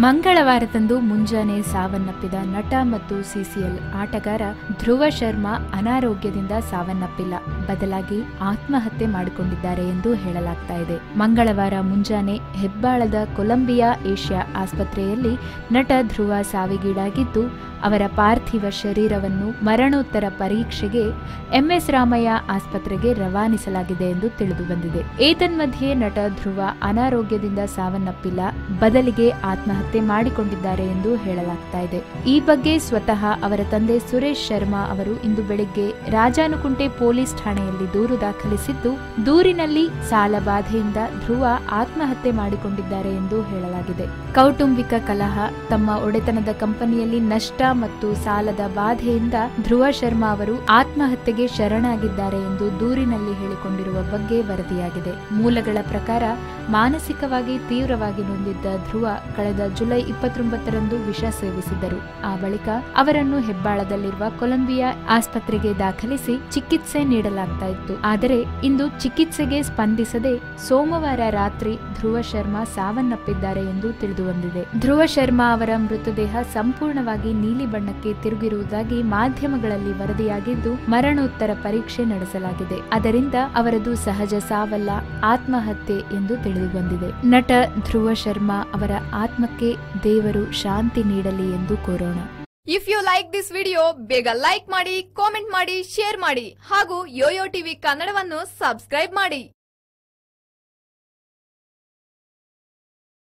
ಮಂಗಳವಾರದಂದು ಮುಂಜಾನೆ ಸಾವನ್ನಪ್ಪಿದ ನಟ ಮತ್ತು ಸಿಸಿಎಲ್ ಆಟಗಾರ ಧ್ರುವ ಶರ್ಮಾ ಅನಾರೋಗ್ಯದಿಂದ ಸಾವನ್ನಪ್ಪಿಲ್ಲ, ಬದಲಾಗಿ ಆತ್ಮಹತ್ಯೆ ಮಾಡಿಕೊಂಡಿದ್ದಾರೆ ಎಂದು ಹೇಳಲಾಗ್ತಾ ಇದೆ. ಮಂಗಳವಾರ ಮುಂಜಾನೆ ಹೆಬ್ಬಾಳದ ಕೊಲಂಬಿಯಾ ಏಷ್ಯಾ ಆಸ್ಪತ್ರೆಯಲ್ಲಿ ನಟ ಧ್ರುವ ಸಾವಿಗೀಡಾಗಿದ್ದು, ಅವರ ಪಾರ್ಥಿವ ಶರೀರವನ್ನು ಮರಣೋತ್ತರ ಪರೀಕ್ಷೆಗೆ ಎಂಎಸ್ ರಾಮಯ್ಯ ಆಸ್ಪತ್ರೆಗೆ ರವಾನಿಸಲಾಗಿದೆ ಎಂದು ತಿಳಿದುಬಂದಿದೆ. ಏತನ್ಮಧ್ಯೆ ನಟ ಧ್ರುವ ಅನಾರೋಗ್ಯದಿಂದ ಸಾವನ್ನಪ್ಪಿಲ್ಲ, ಬದಲಿಗೆ ಆತ್ಮಹತ್ಯೆ ಮಾಡಿಕೊಂಡಿದ್ದಾರೆ ಎಂದು ಹೇಳಲಾಗ್ತಾ ಇದೆ. ಈ ಬಗ್ಗೆ ಸ್ವತಃ ಅವರ ತಂದೆ ಸುರೇಶ್ ಶರ್ಮಾ ಅವರು ಇಂದು ಬೆಳಿಗ್ಗೆ ರಾಜಾನುಕುಂಟೆ ಪೊಲೀಸ್ ಠಾಣೆಯಲ್ಲಿ ದೂರು ದಾಖಲಿಸಿದ್ದು, ದೂರಿನಲ್ಲಿ ಸಾಲ ಬಾಧೆಯಿಂದ ಧ್ರುವ ಆತ್ಮಹತ್ಯೆ ಮಾಡಿಕೊಂಡಿದ್ದಾರೆ ಎಂದು ಹೇಳಲಾಗಿದೆ. ಕೌಟುಂಬಿಕ ಕಲಹ, ತಮ್ಮ ಒಡೆತನದ ಕಂಪನಿಯಲ್ಲಿ ನಷ್ಟ ಮತ್ತು ಸಾಲದ ಬಾಧೆಯಿಂದ ಧ್ರುವ ಶರ್ಮಾ ಅವರು ಆತ್ಮಹತ್ಯೆಗೆ ಶರಣಾಗಿದ್ದಾರೆ ಎಂದು ದೂರಿನಲ್ಲಿ ಹೇಳಿಕೊಂಡಿರುವ ಬಗ್ಗೆ ವರದಿಯಾಗಿದೆ. ಮೂಲಗಳ ಪ್ರಕಾರ ಮಾನಸಿಕವಾಗಿ ತೀವ್ರವಾಗಿ ನೊಂದಿದ್ದ ಧ್ರುವ ಕಳೆದ ಜುಲೈ 29ರಂದು ವಿಷ ಸೇವಿಸಿದ್ದರು. ಆ ಬಳಿಕ ಅವರನ್ನು ಹೆಬ್ಬಾಳದಲ್ಲಿರುವ ಕೊಲಂಬಿಯಾ ಆಸ್ಪತ್ರೆಗೆ ದಾಖಲಿಸಿ ಚಿಕಿತ್ಸೆ ನೀಡಲಾಗ್ತಾ ಇತ್ತು. ಆದರೆ ಇಂದು ಚಿಕಿತ್ಸೆಗೆ ಸ್ಪಂದಿಸದೆ ಸೋಮವಾರ ರಾತ್ರಿ ಧ್ರುವ ಶರ್ಮಾ ಸಾವನ್ನಪ್ಪಿದ್ದಾರೆ ಎಂದು ತಿಳಿದುಬಂದಿದೆ. ಧ್ರುವ ಶರ್ಮಾ ಅವರ ಮೃತದೇಹ ಸಂಪೂರ್ಣವಾಗಿ ನೀಲಿ ಬಣ್ಣಕ್ಕೆ ತಿರುಗಿರುವುದಾಗಿ ಮಾಧ್ಯಮಗಳಲ್ಲಿ ವರದಿಯಾಗಿದ್ದು, ಮರಣೋತ್ತರ ಪರೀಕ್ಷೆ ನಡೆಸಲಾಗಿದೆ. ಅದರಿಂದ ಅವರದು ಸಹಜ ಸಾವಲ್ಲ, ಆತ್ಮಹತ್ಯೆ ಎಂದು ತಿಳಿದುಬಂದಿದೆ. ನಟ ಧ್ರುವ ಶರ್ಮಾ ಅವರ ಆತ್ಮಕ್ಕೆ ದೇವರು ಶಾಂತಿ ನೀಡಲಿ ಎಂದು ಕೋರೋಣ. If you like this video, ಬೇಗ ಲೈಕ್ ಮಾಡಿ, ಕಾಮೆಂಟ್ ಮಾಡಿ, ಶೇರ್ ಮಾಡಿ ಹಾಗೂ ಯೋಯೋ ಟಿವಿ ಕನ್ನಡವನ್ನು ಸಬ್ಸ್ಕ್ರೈಬ್ ಮಾಡಿ.